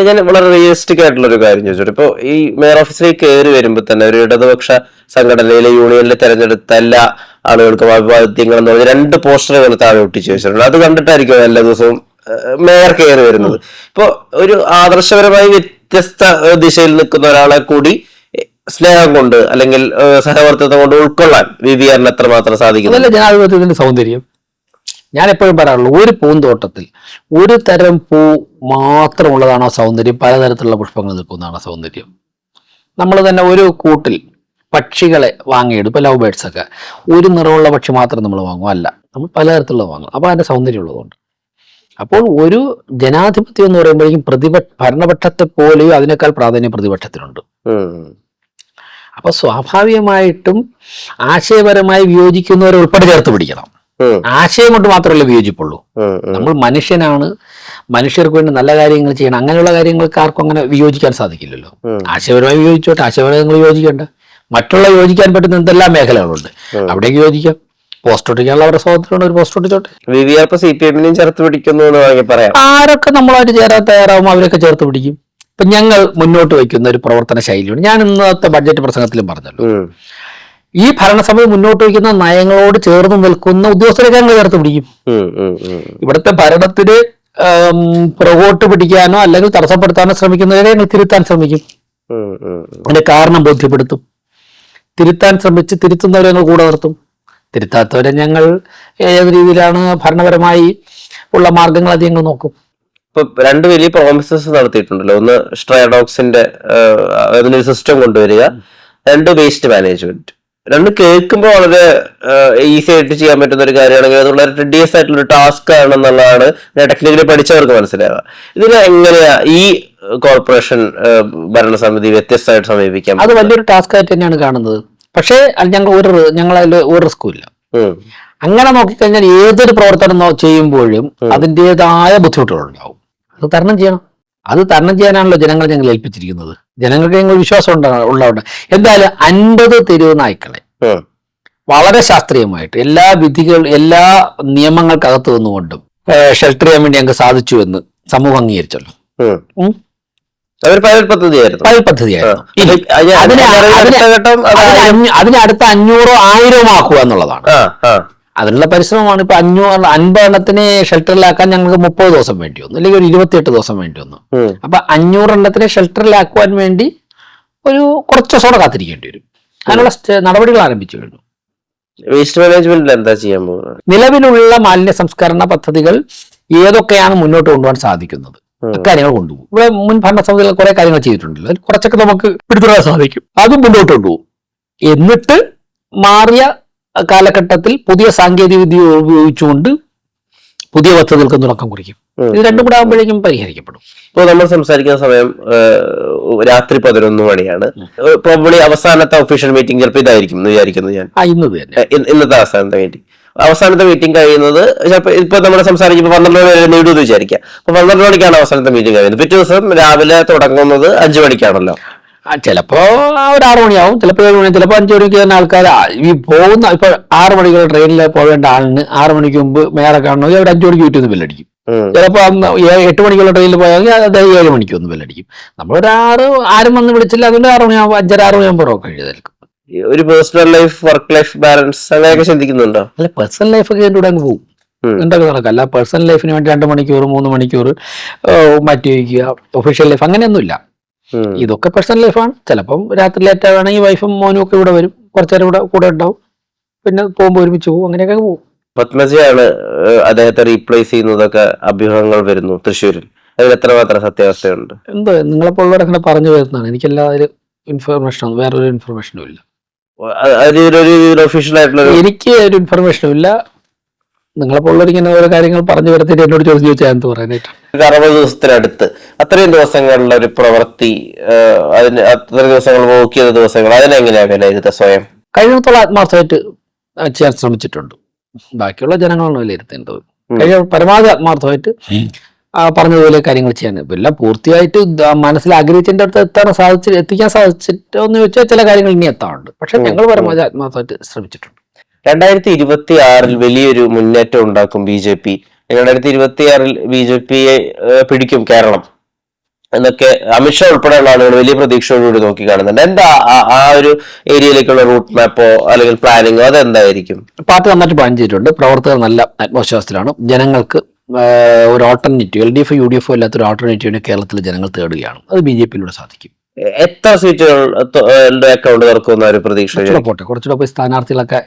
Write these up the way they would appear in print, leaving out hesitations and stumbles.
ഞാൻ വളരെ റിയലിസ്റ്റിക് ആയിട്ടുള്ള ഒരു കാര്യം ചോദിച്ചോട്ടെ. ഇപ്പൊ ഈ മേയർ ഓഫീസിലേക്ക് കയറി വരുമ്പോൾ തന്നെ ഒരു ഇടതുപക്ഷ സംഘടനയിലെ യൂണിയനിൽ തെരഞ്ഞെടുത്ത എല്ലാ ആളുകൾക്കും അഭിവാദ്യങ്ങൾ എന്ന് പറഞ്ഞ 2 പോസ്റ്ററുകൾ താഴെ ഒട്ടിച്ചു വെച്ചിട്ടുണ്ട്. അത് കണ്ടിട്ടായിരിക്കും എല്ലാ ദിവസവും മേയർ കയറി വരുന്നത്. ഇപ്പൊ ഒരു ആദർശപരമായി വ്യത്യസ്ത ദിശയിൽ നിൽക്കുന്ന ഒരാളെ കൂടി സ്നേഹം കൊണ്ട് അല്ലെങ്കിൽ സഹവർത്തിത്വം കൊണ്ട് ഉൾക്കൊള്ളാൻ VVR എത്രമാത്രം സാധിക്കുന്നു? ജനാധിപത്യത്തിന്റെ സൗന്ദര്യം ഞാൻ എപ്പോഴും പറയാറുള്ളൂ, ഒരു പൂന്തോട്ടത്തിൽ ഒരു തരം പൂ മാത്രമുള്ളതാണോ സൗന്ദര്യം, പലതരത്തിലുള്ള പുഷ്പങ്ങൾ നിൽക്കുന്നതാണോ സൗന്ദര്യം? നമ്മൾ തന്നെ ഒരു കൂട്ടിൽ പക്ഷികളെ വാങ്ങിയിടും. ഇപ്പൊ ലവ് ബേർഡ്സ് ഒക്കെ ഒരു നിറമുള്ള പക്ഷി മാത്രം നമ്മൾ വാങ്ങും, അല്ല, നമ്മൾ പലതരത്തിലുള്ള വാങ്ങും. അപ്പൊ അതിന്റെ സൗന്ദര്യം ഉള്ളതുകൊണ്ട്. അപ്പോൾ ഒരു ജനാധിപത്യം എന്ന് പറയുമ്പോഴേക്കും ഭരണപക്ഷത്തെ പോലെയും അതിനേക്കാൾ പ്രാധാന്യം പ്രതിപക്ഷത്തിനുണ്ട്. അപ്പൊ സ്വാഭാവികമായിട്ടും ആശയപരമായി വിയോജിക്കുന്നവരെ ഉൾപ്പെടെ ചേർത്ത് പിടിക്കണം. ആശയം കൊണ്ട് മാത്രമല്ല വിയോജിപ്പുള്ളൂ. നമ്മൾ മനുഷ്യനാണ്, മനുഷ്യർക്ക് വേണ്ടി നല്ല കാര്യങ്ങൾ ചെയ്യണം. അങ്ങനെയുള്ള കാര്യങ്ങൾക്ക് ആർക്കും അങ്ങനെ വിയോജിക്കാൻ സാധിക്കില്ലല്ലോ. ആശയപരമായി വിയോജിച്ചോട്ടെ, ആശയപരമായി യോജിക്കേണ്ട മറ്റുള്ള യോജിക്കാൻ പറ്റുന്ന എന്തെല്ലാം മേഖലകളുണ്ട്, അവിടേക്ക് യോജിക്കാം. പോസ്റ്റ് ഒട്ടിക്കാനുള്ള അവരുടെ സ്വാതന്ത്ര്യമുണ്ട്, ഒരു പോസ്റ്റ് ഒട്ടിച്ചോട്ടെ. VVR CPM ചേർത്ത് പിടിക്കുന്നു എന്ന് വേണമെങ്കിൽ പറയാം. ആരൊക്കെ നമ്മളായിട്ട് ചേരാൻ തയ്യാറാവും അവരൊക്കെ ചേർത്ത് പിടിക്കും. ഇപ്പൊ ഞങ്ങൾ മുന്നോട്ട് വയ്ക്കുന്ന ഒരു പ്രവർത്തന ശൈലിയുണ്ട്. ഞാൻ ഇന്നത്തെ ബഡ്ജറ്റ് പ്രസംഗത്തിലും പറഞ്ഞല്ലോ, ഈ ഭരണസഭ മുന്നോട്ട് വയ്ക്കുന്ന നയങ്ങളോട് ചേർന്ന് നിൽക്കുന്ന ഉദ്യോഗസ്ഥരൊക്കെ ഞങ്ങൾ ചേർത്ത് പിടിക്കും. ഇവിടുത്തെ ഭരണത്തിന് പുറകോട്ട് പിടിക്കാനോ അല്ലെങ്കിൽ തടസ്സപ്പെടുത്താനോ ശ്രമിക്കുന്നവരെ ഞങ്ങൾ തിരുത്താൻ ശ്രമിക്കും. അതിന്റെ കാരണം ബോധ്യപ്പെടുത്തും. തിരുത്താൻ ശ്രമിച്ച് തിരുത്തുന്നവരെ ഞങ്ങൾ കൂടെ നിർത്തും. തിരുത്താത്തവരെ ഞങ്ങൾ ഏത് രീതിയിലാണ് ഭരണപരമായി ഉള്ള മാർഗങ്ങൾ അത് ഞങ്ങൾ നോക്കും. ഇപ്പൊ 2 വലിയ പ്രോമിസസ് നടത്തിയിട്ടുണ്ടല്ലോ. ഒന്ന് സ്ട്രൈഡോക്സിന്റെ അതിനൊരു സിസ്റ്റം കൊണ്ടുവരിക, 2 വേസ്റ്റ് മാനേജ്മെന്റ്. 2 കേൾക്കുമ്പോൾ വളരെ ഈസി ആയിട്ട് ചെയ്യാൻ പറ്റുന്ന ഒരു കാര്യമാണെങ്കിൽ അതുള്ള ടെഡിയസ് ആയിട്ടുള്ള ഒരു ടാസ്ക് ആണെന്നുള്ളതാണ് ടെക്നിക്കലി പഠിച്ചവർക്ക് മനസ്സിലാവുക. ഇതിന് എങ്ങനെയാ ഈ കോർപ്പറേഷൻ ഭരണസമിതി വ്യത്യസ്തമായിട്ട് സമീപിക്കാം? അത് വലിയൊരു ടാസ്ക് ആയിട്ട് തന്നെയാണ് കാണുന്നത്. പക്ഷേ ഞങ്ങളതിൽ ഒരു റിസ്കും ഇല്ല. അങ്ങനെ നോക്കിക്കഴിഞ്ഞാൽ ഏതൊരു പ്രവർത്തനം ചെയ്യുമ്പോഴും അതിൻ്റെതായ ബുദ്ധിമുട്ടുകളുണ്ടാവും. അത് തരണം ചെയ്യണം. അത് തരണം ചെയ്യാനാണല്ലോ ജനങ്ങളെ ഞങ്ങൾ ഏൽപ്പിച്ചിരിക്കുന്നത്. ജനങ്ങൾക്ക് ഞങ്ങൾ വിശ്വാസം ഉള്ളതുകൊണ്ട് എന്തായാലും 50 തെരുവ് നായ്ക്കളെ വളരെ ശാസ്ത്രീയമായിട്ട് എല്ലാ നിയമങ്ങൾക്കകത്ത് നിന്നുകൊണ്ടും ഷെൽട്ടർ ചെയ്യാൻ വേണ്ടി ഞങ്ങൾക്ക് സാധിച്ചു എന്ന് സമൂഹം അംഗീകരിച്ചല്ലോ. പൈലറ്റ് പദ്ധതിയായിരുന്നു. അതിന് അടുത്ത 500 1000 ആക്കുക എന്നുള്ളതാണ്. അതിനുള്ള പരിശ്രമമാണ്. ഇപ്പൊ 50 എണ്ണത്തിനെ ഷെൽട്ടറിലാക്കാൻ ഞങ്ങൾക്ക് 30 ദിവസം വേണ്ടി വന്നു, അല്ലെങ്കിൽ ഒരു 28 ദിവസം വേണ്ടി വന്നു. അപ്പൊ 500 എണ്ണത്തിനെ ഷെൽട്ടറിലാക്കുവാൻ വേണ്ടി ഒരു കുറച്ച് ദിവസത്തോടെ കാത്തിരിക്കേണ്ടി വരും. അതിനുള്ള നടപടികൾ ആരംഭിച്ചു കഴിഞ്ഞു. വേസ്റ്റ് മാനേജ്മെന്റിൽ എന്താ ചെയ്യാൻ പോകുന്നത്? നിലവിലുള്ള മാലിന്യ സംസ്കരണ പദ്ധതികൾ ഏതൊക്കെയാണ് മുന്നോട്ട് കൊണ്ടുപോകാൻ സാധിക്കുന്നത് അക്കാര്യങ്ങൾ കൊണ്ടുപോകും. ഇവിടെ മുൻ ഭരണസമിതികൾ കുറെ കാര്യങ്ങൾ ചെയ്തിട്ടുണ്ടല്ലോ, അതിൽ കുറച്ചൊക്കെ നമുക്ക് പിടിച്ചിടാൻ സാധിക്കും. അതും മുന്നോട്ട് കൊണ്ടുപോകും. എന്നിട്ട് മാറിയ കാലഘട്ടത്തിൽ പുതിയ സാങ്കേതിക വിദ്യ ഉപയോഗിച്ചുകൊണ്ട് പുതിയ പദ്ധതികൾക്ക് തുടക്കം കുറിക്കും. ഇത് 2 കൂടെ ആകുമ്പോഴേക്കും പരിഹരിക്കപ്പെടും. ഇപ്പോൾ നമ്മൾ സംസാരിക്കുന്ന സമയം രാത്രി 11 മണിയാണ്. പ്രോബബ്ലി അവസാനത്തെ ഒഫീഷ്യൽ മീറ്റിംഗ് ചിലപ്പോൾ ഇതായിരിക്കും എന്ന് വിചാരിക്കുന്നു ഞാൻ. ഇന്നത്തെ അവസാനത്തെ മീറ്റിംഗ് കഴിയുന്നത് ചിലപ്പോൾ ഇപ്പൊ നമ്മൾ സംസാരിക്കുമ്പോൾ 12 മണി വരെ നീടുമെന്ന് വിചാരിക്കാം. അപ്പൊ 12 മണിക്കാണ് അവസാനത്തെ മീറ്റിംഗ് കഴിയുന്നത്. പിറ്റേ ദിവസം രാവിലെ തുടങ്ങുന്നത് 5 മണിക്കാണല്ലോ. ചിലപ്പോ ഒരു 6 മണിയാവും, ചിലപ്പോൾ 7 മണി, ചിലപ്പോൾ 5 മണിക്ക് തന്നെ ആൾക്കാർ ഈ പോകുന്ന ഇപ്പൊ 6 മണിക്ക് ട്രെയിനിൽ പോകേണ്ട ആളിന് 6 മണിക്ക് മുമ്പ് മേയറെ കാണണമെങ്കിൽ അവർ 5 മണിക്ക് വീട്ടിൽ ബെല്ലടിക്കും. ചിലപ്പോൾ 8 മണിക്കുള്ള ട്രെയിനിൽ പോയാൽ അത് 7 മണിക്ക് ഒന്ന് ബെല്ലടിക്കും. നമ്മളൊരു ആരും വന്ന് വിളിച്ചില്ല, അതുകൊണ്ട് 6 മണിയാകുമ്പോൾ 5:30 6 മണിയാകുമ്പോൾ ഉറക്കം എഴുതേൽക്കും. ഒരു personal life work life balance അങ്ങനെയൊക്കെ ചിന്തിക്കുന്നുണ്ടോ? അല്ല, പേഴ്സണൽ ലൈഫ് ഒക്കെ എൻ്റെ കൂടെ അങ്ങ് പോകും, എന്തൊക്കെ നടക്കാം. അല്ല, പേഴ്സണൽ ലൈഫിന് വേണ്ടി 2 മണിക്കൂർ 3 മണിക്കൂർ മാറ്റി വയ്ക്കുക, ഒഫീഷ്യൽ ലൈഫ് അങ്ങനെയൊന്നുമില്ല. ഇതൊക്കെ പേഴ്സണൽ ലൈഫാണ്. ചിലപ്പം രാത്രി ലേറ്റ് ആവുകയാണെങ്കിൽ വൈഫും മോനും ഒക്കെ ഇവിടെ വരും, കുറച്ചേരം കൂടെ ഉണ്ടാവും, പിന്നെ പോകുമ്പോൾ ഒരുമിച്ച് പോകും, അങ്ങനെയൊക്കെ പോകും. പത്മജയാണ് അദ്ദേഹത്തെ റീപ്ലേസ് ചെയ്യുന്നതൊക്കെ അഭ്യൂഹങ്ങൾ വരുന്നു തൃശ്ശൂരിൽ. അതിൽ എത്രമാത്രം സത്യാവസ്ഥയുണ്ട്? എന്തോ നിങ്ങളെപ്പോഴുള്ളവരെ അങ്ങനെ പറഞ്ഞു വരുന്നതാണ്. എനിക്കെല്ലാവരും ഇൻഫർമേഷനും വേറൊരു ഇൻഫർമേഷനും ഇല്ല. എനിക്ക് ഒരു ഇൻഫർമേഷനും ഇല്ല. നിങ്ങളെപ്പോഴുള്ളവർ ഇങ്ങനെ ഓരോ കാര്യങ്ങൾ പറഞ്ഞു വരുത്തിട്ട് എന്നോട് ചോദിച്ചാൽ എന്ത് പറയാനായിട്ട്. 60 ദിവസത്തിനടുത്ത് അത്രയും ദിവസങ്ങളിലുള്ള ഒരു പ്രവൃത്തി, അതിന് അത്രയും ദിവസങ്ങൾ വർക്ക് ചെയ്ത ദിവസങ്ങൾ, അതിനെങ്ങനെയാണ് വിലയിരുത്തുക? സ്വയം കഴിയുന്നിടത്തോളം ആത്മാർത്ഥമായിട്ട് ചെയ്യാൻ ശ്രമിച്ചിട്ടുണ്ട്. ബാക്കിയുള്ള ജനങ്ങളാണ് വിലയിരുത്തേണ്ടത്. പരമാവധി ആത്മാർത്ഥമായിട്ട് പറഞ്ഞതുപോലെ കാര്യങ്ങൾ ചെയ്യാൻ. എല്ലാം പൂർത്തിയായിട്ട് മനസ്സിൽ ആഗ്രഹിച്ചതിൻ്റെ അടുത്ത് എത്തിക്കാൻ സാധിച്ചിട്ടോ എന്ന് ചോദിച്ചാൽ ചില കാര്യങ്ങൾ ഇനി എത്താറുണ്ട്. പക്ഷെ ഞങ്ങൾ പരമാവധി ആത്മാർത്ഥമായിട്ട് ശ്രമിച്ചിട്ടുണ്ട്. 2026 വലിയൊരു മുന്നേറ്റം ഉണ്ടാക്കും BJP. 2026 BJPയെ പിടിക്കും കേരളം. എന്നൊക്കെ അമിത്ഷാ ഉൾപ്പെടെയുള്ള ആളുകൾ വലിയ പ്രതീക്ഷയോടുകൂടി നോക്കി കാണുന്നുണ്ട്. എന്താ ആ ഒരു ഏരിയയിലേക്കുള്ള റൂട്ട് മാപ്പോ അല്ലെങ്കിൽ പ്ലാനിങ്ങോ അതെന്തായിരിക്കും? പാർട്ടി നന്നായിട്ട് പ്ലാൻ ചെയ്തിട്ടുണ്ട്. പ്രവർത്തകർ നല്ല ആത്മവിശ്വാസത്തിലാണ്. ജനങ്ങൾക്ക് ഒരു ഓൾട്ടർനേറ്റീവ്, LDF UDF ഇല്ലാത്ത ഒരു ഓൾട്ടർനേറ്റീവിനെ കേരളത്തിലെ ജനങ്ങൾ തേടുകയാണ്. അത് BJP-യിലൂടെ സാധിക്കും. എത്ര സീറ്റുകൾ അക്കൗണ്ട് തുറക്കുന്ന ഒരു പ്രതീക്ഷ? കുറച്ചുകൂടെ പോയി സ്ഥാനാർത്ഥികളൊക്കെ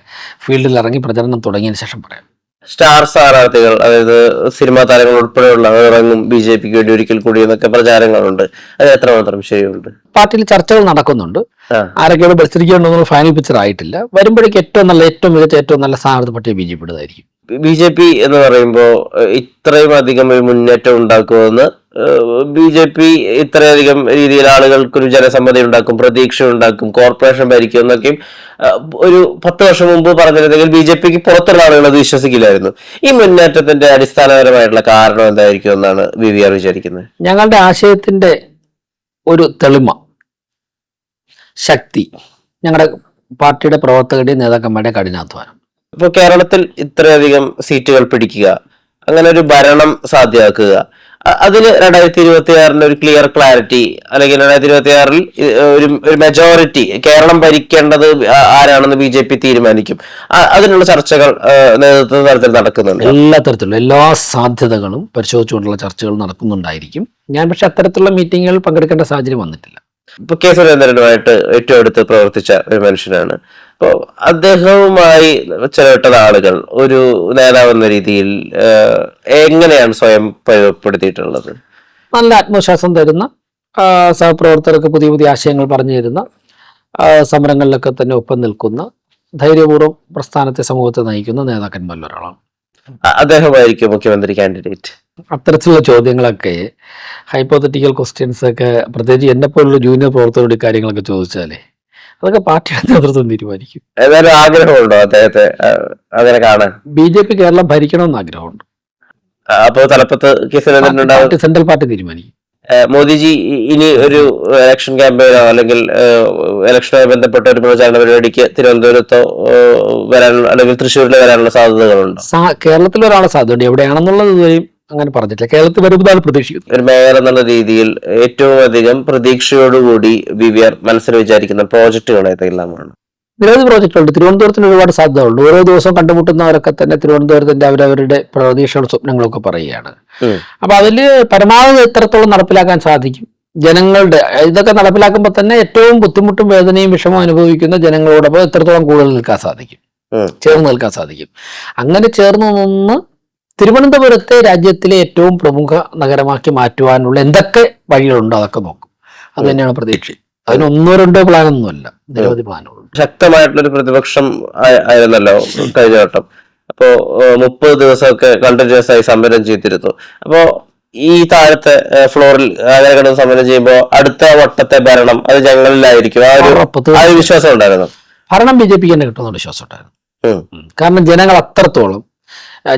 ഫീൽഡിൽ ഇറങ്ങി പ്രചരണം തുടങ്ങിയതിന് ശേഷം പറയാം. സ്റ്റാർ സ്ഥാനാർത്ഥികൾ, അതായത് സിനിമാ താരങ്ങൾ ഉൾപ്പെടെയുള്ള ഇറങ്ങും BJP-ക്ക് വേണ്ടി ഒരിക്കൽ കൂടി എന്നൊക്കെ പ്രചാരങ്ങളുണ്ട്. അത് എത്രമാത്രം ശരിയുണ്ട്? പാർട്ടിയിൽ ചർച്ചകൾ നടക്കുന്നുണ്ട്. ആരൊക്കെയാണ് മത്സരിക്കേണ്ടതെന്നുള്ള ഫൈനൽ പിക്ചർ ആയിട്ടില്ല. വരുമ്പോഴേക്ക് ഏറ്റവും മികച്ച ഏറ്റവും നല്ല സ്ഥാനാർത്ഥി പട്ടിക BJP-യുടേതായിരിക്കും. BJP എന്ന് പറയുമ്പോൾ ഇത്രയും അധികം ഒരു മുന്നേറ്റം ഉണ്ടാക്കുമെന്ന് BJP ഇത്രയധികം രീതിയിൽ ആളുകൾക്കൊരു ജനസമ്മതി ഉണ്ടാക്കും, പ്രതീക്ഷ ഉണ്ടാക്കും, കോർപ്പറേഷൻ ഭരിക്കും എന്നൊക്കെയും ഒരു 10 വർഷം മുമ്പ് പറഞ്ഞിരുന്നെങ്കിൽ BJP-ക്ക് പുറത്തുള്ള ആളുകൾ അത് വിശ്വസിക്കില്ലായിരുന്നു. ഈ മുന്നേറ്റത്തിന്റെ അടിസ്ഥാനപരമായിട്ടുള്ള കാരണം എന്തായിരിക്കും എന്നാണ് VVR വിചാരിക്കുന്നത്? ഞങ്ങളുടെ ആശയത്തിന്റെ ഒരു തെളിമ, ശക്തി, ഞങ്ങളുടെ പാർട്ടിയുടെ പ്രവർത്തകരുടെയും നേതാക്കന്മാരുടെയും കഠിനാധ്വാനം. ഇപ്പൊ കേരളത്തിൽ ഇത്രയധികം സീറ്റുകൾ പിടിക്കുക, അങ്ങനെ ഒരു ഭരണം സാധ്യമാക്കുക, അതിന് 2026 ഒരു ക്ലിയർ ക്ലാരിറ്റി അല്ലെങ്കിൽ 2026 ഒരു മെജോറിറ്റി കേരളം ഭരിക്കേണ്ടത് ആരാണെന്ന് BJP തീരുമാനിക്കും. അതിനുള്ള ചർച്ചകൾ നേതൃത്വ തലത്തിൽ നടക്കുന്നുണ്ട്. എല്ലാ തരത്തിലുള്ള എല്ലാ സാധ്യതകളും പരിശോധിച്ചുകൊണ്ടുള്ള ചർച്ചകൾ നടക്കുന്നുണ്ടായിരിക്കും. ഞാൻ പക്ഷെ അത്തരത്തിലുള്ള മീറ്റിങ്ങുകളിൽ പങ്കെടുക്കേണ്ട സാഹചര്യം വന്നിട്ടില്ല. ഇപ്പൊ K. സുരേന്ദ്രനുമായിട്ട് ഏറ്റവും അടുത്ത് പ്രവർത്തിച്ച ഒരു മനുഷ്യനാണ്. അപ്പോൾ അദ്ദേഹവുമായി ചെലവിട്ട ആളുകൾ ഒരു നേതാവ് എന്ന രീതിയിൽ എങ്ങനെയാണ് സ്വയം പരിചയപ്പെടുത്തിയിട്ടുള്ളത്? നല്ല ആത്മവിശ്വാസം തരുന്ന, സഹപ്രവർത്തകർക്ക് പുതിയ പുതിയ ആശയങ്ങൾ പറഞ്ഞു തരുന്ന, സമരങ്ങളിലൊക്കെ തന്നെ ഒപ്പം നിൽക്കുന്ന, ധൈര്യപൂർവ്വം പ്രസ്ഥാനത്തെ സമൂഹത്തെ നയിക്കുന്ന നേതാക്കന്മാരിൽ ഒരാളാണ്. അദ്ദേഹമായിരിക്കും മുഖ്യമന്ത്രി കാൻഡിഡേറ്റ്? അത്തരത്തിലുള്ള ചോദ്യങ്ങളൊക്കെ, ഹൈപ്പോത്തറ്റിക്കൽ ക്വസ്റ്റ്യൻസ് ഒക്കെ, പ്രത്യേകിച്ച് എന്നെ പോലുള്ള ജൂനിയർ പ്രവർത്തകരുടെ കാര്യങ്ങളൊക്കെ ചോദിച്ചാലേ അതൊക്കെ പാർട്ടിയുടെ നേതൃത്വം തീരുമാനിക്കും. ഏതായാലും ആഗ്രഹമുണ്ടോ അദ്ദേഹത്തെ അങ്ങനെ കാണാൻ? BJP കേരളം ഭരിക്കണമെന്ന് ആഗ്രഹമുണ്ട്. അപ്പോൾ തലപ്പത്ത് K. സുരേന്ദ്രൻ ഉണ്ടാവും. സെൻട്രൽ പാർട്ടി തീരുമാനിക്കും. മോദിജി ഇനി ഒരു ഇലക്ഷൻ ക്യാമ്പയിനോ അല്ലെങ്കിൽ ഇലക്ഷനുമായി ബന്ധപ്പെട്ട ഒരു പ്രചാരണ പരിപാടിക്ക് തിരുവനന്തപുരത്തോ വരാനുള്ള അല്ലെങ്കിൽ തൃശ്ശൂരിൽ വരാനുള്ള സാധ്യതകളുണ്ടോ? കേരളത്തിൽ ഒരാളെ സാധ്യതയുണ്ട്. എവിടെയാണെന്നുള്ളത് ഇതുവരെയും അങ്ങനെ പറഞ്ഞിട്ടില്ല. കേരളത്തിൽ വരുമ്പോഴാണ് പ്രതീക്ഷിക്കുന്നത്. ഒരു മേയർ എന്നുള്ള രീതിയിൽ ഏറ്റവും അധികം പ്രതീക്ഷയോടുകൂടി VVR മനസ്സിൽ വിചാരിക്കുന്ന പ്രോജക്റ്റുകൾ ഏതെല്ലാമാണ്? നിരവധി പ്രോജക്റ്റുകളുണ്ട്. തിരുവനന്തപുരത്തിന് ഒരുപാട് സാധ്യതകളുണ്ട്. ഓരോ ദിവസവും കണ്ടുമുട്ടുന്നവരൊക്കെ തന്നെ തിരുവനന്തപുരത്തിന്റെ അവരവരുടെ പ്രതീക്ഷകളും സ്വപ്നങ്ങളൊക്കെ പറയുകയാണ്. അപ്പൊ അതില് പരമാവധി എത്രത്തോളം നടപ്പിലാക്കാൻ സാധിക്കും, ജനങ്ങളുടെ ഇതൊക്കെ നടപ്പിലാക്കുമ്പോൾ തന്നെ ഏറ്റവും ബുദ്ധിമുട്ടും വേദനയും വിഷമവും അനുഭവിക്കുന്ന ജനങ്ങളോടൊപ്പം എത്രത്തോളം കൂടുതൽ നിൽക്കാൻ സാധിക്കും, ചേർന്ന് നിൽക്കാൻ സാധിക്കും. അങ്ങനെ ചേർന്ന് നിന്ന് തിരുവനന്തപുരത്തെ രാജ്യത്തിലെ ഏറ്റവും പ്രമുഖ നഗരമാക്കി മാറ്റുവാനുള്ള എന്തൊക്കെ വഴികളുണ്ടോ അതൊക്കെ നോക്കും. അത് തന്നെയാണ് പ്രതീക്ഷ. അതിന് 1-2 പ്ലാനൊന്നുമല്ല, നിരവധി പ്ലാനുകളുണ്ട്. ശക്തമായിട്ടുള്ളൊരു പ്രതിപക്ഷം ആയിരുന്നല്ലോ കഴിഞ്ഞ വട്ടം. അപ്പോ 30 ദിവസമൊക്കെ കണ്ടിന്യൂസ് ആയി സമരം ചെയ്തിരുന്നു. അപ്പോ ഈ താഴത്തെ ഫ്ലോറിൽ അങ്ങനെ കിടന്ന് സമരം ചെയ്യുമ്പോൾ അടുത്ത വട്ടത്തെ ഭരണം അത് ഞങ്ങളിലായിരിക്കും, ആ ഒരു വിശ്വാസം ഉണ്ടായിരുന്നു. ഭരണം BJP-ക്ക് തന്നെ കിട്ടുന്ന വിശ്വാസം ഉണ്ടായിരുന്നു. കാരണം ജനങ്ങൾ അത്രത്തോളം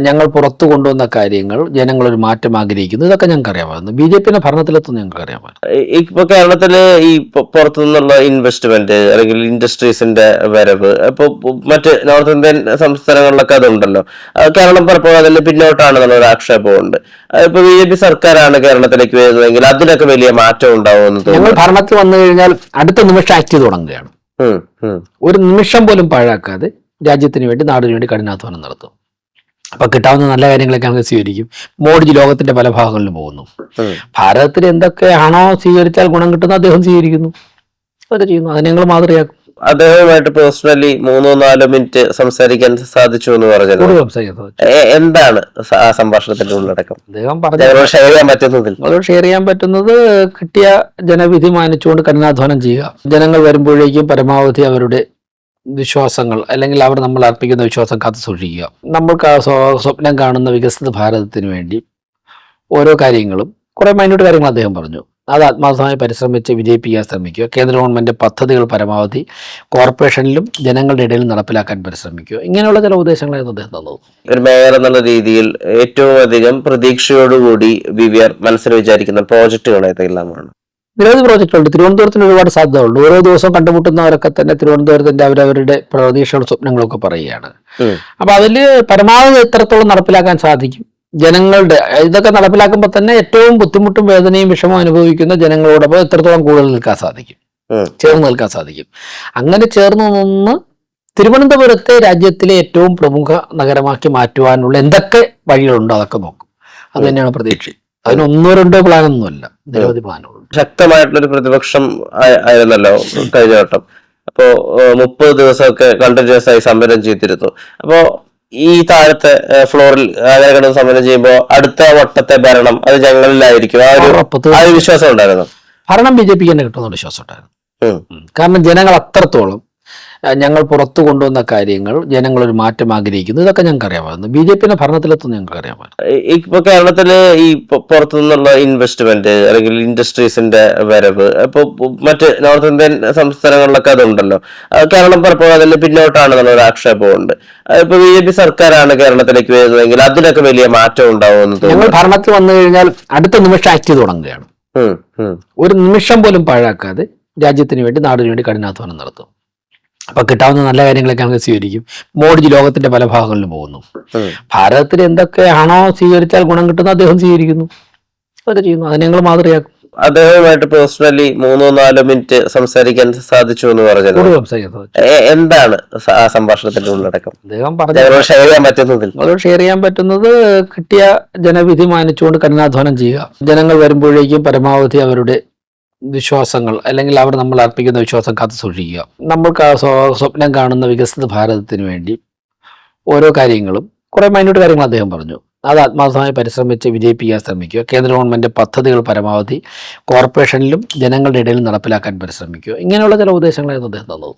ഞങ്ങൾ പുറത്തു കൊണ്ടുവന്ന കാര്യങ്ങൾ, ജനങ്ങളൊരു മാറ്റം ആഗ്രഹിക്കുന്നു, ഇതൊക്കെ ഞങ്ങൾക്ക് അറിയാമായിരുന്നു. BJP-യുടെ ഭരണത്തിലെത്തും ഞങ്ങൾക്ക് അറിയാമായിരുന്നു. ഇപ്പൊ കേരളത്തില് ഈ പുറത്തു നിന്നുള്ള ഇൻവെസ്റ്റ്മെന്റ് അല്ലെങ്കിൽ ഇൻഡസ്ട്രീസിന്റെ വരവ് ഇപ്പൊ മറ്റ് നോർത്ത് ഇന്ത്യൻ സംസ്ഥാനങ്ങളിലൊക്കെ അതുണ്ടല്ലോ. കേരളം പലപ്പോഴും അതിൽ പിന്നോട്ടാണെന്നുള്ള ഒരു ആക്ഷേപമുണ്ട്. ഇപ്പൊ BJP സർക്കാരാണ് കേരളത്തിലേക്ക് വരുന്നതെങ്കിൽ അതിലൊക്കെ വലിയ മാറ്റം ഉണ്ടാവുമെന്ന് തോന്നുന്നു. ഞങ്ങൾ ഭരണത്തിൽ വന്നു കഴിഞ്ഞാൽ അടുത്ത നിമിഷം ആക്ട് ചെയ്ത് തുടങ്ങുകയാണ്. ഒരു നിമിഷം പോലും പാഴാക്കാതെ രാജ്യത്തിന് വേണ്ടി, നാടിന് വേണ്ടി കഠിനാധ്വാനം നടത്തും. അപ്പൊ കിട്ടാവുന്ന നല്ല കാര്യങ്ങളൊക്കെ നമുക്ക് സ്വീകരിക്കും. മോഡിജി ലോകത്തിന്റെ പല ഭാഗങ്ങളിലും പോകുന്നു. ഭാരതത്തിൽ എന്തൊക്കെയാണോ സ്വീകരിച്ചാൽ ഗുണം കിട്ടുന്ന അദ്ദേഹം സ്വീകരിക്കുന്നു, അതൊക്കെ ചെയ്യുന്നു. അതിനെ ഞങ്ങൾ മാതൃകയാക്കും. അദ്ദേഹവുമായിട്ട് പേഴ്സണലി 3-4 മിനിറ്റ് സംസാരിക്കാൻ സാധിച്ചു എന്ന് പറഞ്ഞത് എന്താണ് ആ സംഭാഷണത്തിന്റെ ഉള്ളടക്കം? അദ്ദേഹം ഷെയർ ചെയ്യാൻ പറ്റുന്നത് കിട്ടിയ ജനവിധി മാനിച്ചുകൊണ്ട് കഠിനാധ്വാനം ചെയ്യുക, ജനങ്ങൾ വരുമ്പോഴേക്കും പരമാവധി അവരുടെ വിശ്വാസങ്ങൾ അല്ലെങ്കിൽ അവർ നമ്മൾ അർപ്പിക്കുന്ന വിശ്വാസം കാത്തു സൂക്ഷിക്കുക. നമ്മൾ സ്വപ്നം കാണുന്ന വികസിത ഭാരതത്തിന് വേണ്ടി ഓരോ കാര്യങ്ങളും, കുറെ മൈന്യൂട്ട് കാര്യങ്ങൾ അദ്ദേഹം പറഞ്ഞു, അത് ആത്മാർത്ഥമായി പരിശ്രമിച്ച് വിജയിപ്പിക്കാൻ ശ്രമിക്കുക. കേന്ദ്ര ഗവൺമെന്റ് പദ്ധതികൾ പരമാവധി കോർപ്പറേഷനിലും ജനങ്ങളുടെ ഇടയിലും നടപ്പിലാക്കാൻ പരിശ്രമിക്കുക. ഇങ്ങനെയുള്ള ചില ഉപദേശങ്ങളായിരുന്നു അദ്ദേഹം തന്നത്. ഒരു മേയർ എന്നുള്ള രീതിയിൽ ഏറ്റവും അധികം പ്രതീക്ഷയോടുകൂടി VVR മനസ്സിൽ വിചാരിക്കുന്ന പ്രോജക്റ്റുകൾ ഏതെല്ലാമാണ്? നിരവധി പ്രോജക്റ്റുകളുണ്ട്. തിരുവനന്തപുരത്തിന് ഒരുപാട് സാധ്യതകളുണ്ട്. ഓരോ ദിവസവും കണ്ടുമുട്ടുന്നവരൊക്കെ തന്നെ തിരുവനന്തപുരത്തിന്റെ അവരവരുടെ പ്രതീക്ഷകളും സ്വപ്നങ്ങളൊക്കെ പറയുകയാണ്. അപ്പൊ അതില് പരമാവധി എത്രത്തോളം നടപ്പിലാക്കാൻ സാധിക്കും, ജനങ്ങളുടെ ഇതൊക്കെ നടപ്പിലാക്കുമ്പോൾ തന്നെ ഏറ്റവും ബുദ്ധിമുട്ടും വേദനയും വിഷമവും അനുഭവിക്കുന്ന ജനങ്ങളോടൊപ്പം എത്രത്തോളം കൂടുതൽ നിൽക്കാൻ സാധിക്കും, ചേർന്ന് നിൽക്കാൻ സാധിക്കും. അങ്ങനെ ചേർന്ന് നിന്ന് തിരുവനന്തപുരത്തെ രാജ്യത്തിലെ ഏറ്റവും പ്രമുഖ നഗരമാക്കി മാറ്റുവാനുള്ള എന്തൊക്കെ വഴികളുണ്ടോ അതൊക്കെ നോക്കും. അത് തന്നെയാണ് പ്രതീക്ഷ. അതിന് 1-2 പ്ലാനൊന്നുമല്ല, നിരവധി പ്ലാനുകളുണ്ട്. ശക്തമായിട്ടുള്ളൊരു പ്രതിപക്ഷം ആയിരുന്നല്ലോ കഴിഞ്ഞ വട്ടം. അപ്പോ 30 ദിവസമൊക്കെ കണ്ടിന്യൂസ് ആയി സമരം ചെയ്തിരുന്നു. അപ്പോ ഈ താഴത്തെ ഫ്ലോറിൽ അങ്ങനെ കിടന്ന് സമരം ചെയ്യുമ്പോൾ അടുത്ത വട്ടത്തെ ഭരണം അത് ഞങ്ങളിലായിരിക്കും, ആ ഒരു വിശ്വാസം ഉണ്ടായിരുന്നു. ഭരണം BJP തന്നെ കിട്ടുമെന്നുള്ള വിശ്വാസം ഉണ്ടായിരുന്നു. കാരണം ജനങ്ങൾ അത്രത്തോളം ഞങ്ങൾ പുറത്തു കൊണ്ടുവന്ന കാര്യങ്ങൾ, ജനങ്ങളൊരു മാറ്റം ആഗ്രഹിക്കുന്നു, ഇതൊക്കെ ഞങ്ങൾക്ക് അറിയാമായിരുന്നു. BJP ഭരണത്തിലെത്തുന്ന ഞങ്ങൾക്ക് അറിയാമായിരുന്നു. ഇപ്പൊ കേരളത്തില് ഈ പുറത്തു നിന്നുള്ള ഇൻവെസ്റ്റ്മെന്റ് അല്ലെങ്കിൽ ഇൻഡസ്ട്രീസിന്റെ വരവ് ഇപ്പൊ മറ്റ് നോർത്ത് ഇന്ത്യൻ സംസ്ഥാനങ്ങളിലൊക്കെ അതുണ്ടല്ലോ. കേരളം പലപ്പോഴും അതിൽ പിന്നോട്ടാണെന്നുള്ള ഒരു ആക്ഷേപമുണ്ട്. ഇപ്പൊ BJP സർക്കാരാണ് കേരളത്തിലേക്ക് വരുന്നതെങ്കിൽ അതിലൊക്കെ വലിയ മാറ്റം ഉണ്ടാവുമെന്ന് തോന്നുന്നു. ഞങ്ങൾ ഭരണത്തിൽ വന്നു കഴിഞ്ഞാൽ അടുത്ത നിമിഷം ആക്ട് ചെയ്ത് തുടങ്ങുകയാണ്. ഒരു നിമിഷം പോലും പാഴാക്കാതെ രാജ്യത്തിന് വേണ്ടി, നാടിന് വേണ്ടി കഠിനാധ്വാനം നടത്തും. അപ്പൊ കിട്ടാവുന്ന നല്ല കാര്യങ്ങളൊക്കെ നമുക്ക് സ്വീകരിക്കും. മോഡിജി ലോകത്തിന്റെ പല ഭാഗങ്ങളിലും പോകുന്നു. ഭാരതത്തിൽ എന്തൊക്കെയാണോ സ്വീകരിച്ചാൽ ഗുണം കിട്ടുന്ന അദ്ദേഹം സ്വീകരിക്കുന്നു, അതൊക്കെ ചെയ്യുന്നു. അത് ഞങ്ങൾ മാതൃകയാക്കും. അദ്ദേഹവുമായിട്ട് പേഴ്സണലി 3-4 മിനിറ്റ് സംസാരിക്കാൻ സാധിച്ചു എന്ന് പറഞ്ഞത് എന്താണ് ആ സംഭാഷണത്തിന്റെ ഉള്ളടക്കം? അദ്ദേഹം പറഞ്ഞു ഷെയർ ചെയ്യാൻ പറ്റുന്നതിൽ അത് ഷെയർ ചെയ്യാൻ പറ്റുന്നത് കിട്ടിയ ജനവിധി മാനിച്ചുകൊണ്ട് കഠിനാധ്വാനം ചെയ്യുക. ജനങ്ങൾ വരുമ്പോഴേക്കും പരമാവധി അവരുടെ വിശ്വാസങ്ങൾ അല്ലെങ്കിൽ അവർ നമ്മൾ അർപ്പിക്കുന്ന വിശ്വാസം കാത്തു സൂക്ഷിക്കുക. നമ്മൾക്ക് സ്വപ്നം കാണുന്ന വികസിത ഭാരതത്തിന് വേണ്ടി ഓരോ കാര്യങ്ങളും, കുറെ മൈന്യൂട്ട് കാര്യങ്ങൾ അദ്ദേഹം പറഞ്ഞു, അത് ആത്മാർത്ഥമായി പരിശ്രമിച്ച് വിജയിപ്പിക്കാൻ ശ്രമിക്കുക. കേന്ദ്ര ഗവൺമെന്റ് പദ്ധതികൾ പരമാവധി കോർപ്പറേഷനിലും ജനങ്ങളുടെ ഇടയിലും നടപ്പിലാക്കാൻ പരിശ്രമിക്കുക. ഇങ്ങനെയുള്ള ചില ഉപദേശങ്ങളായിരുന്നു അദ്ദേഹം തന്നത്.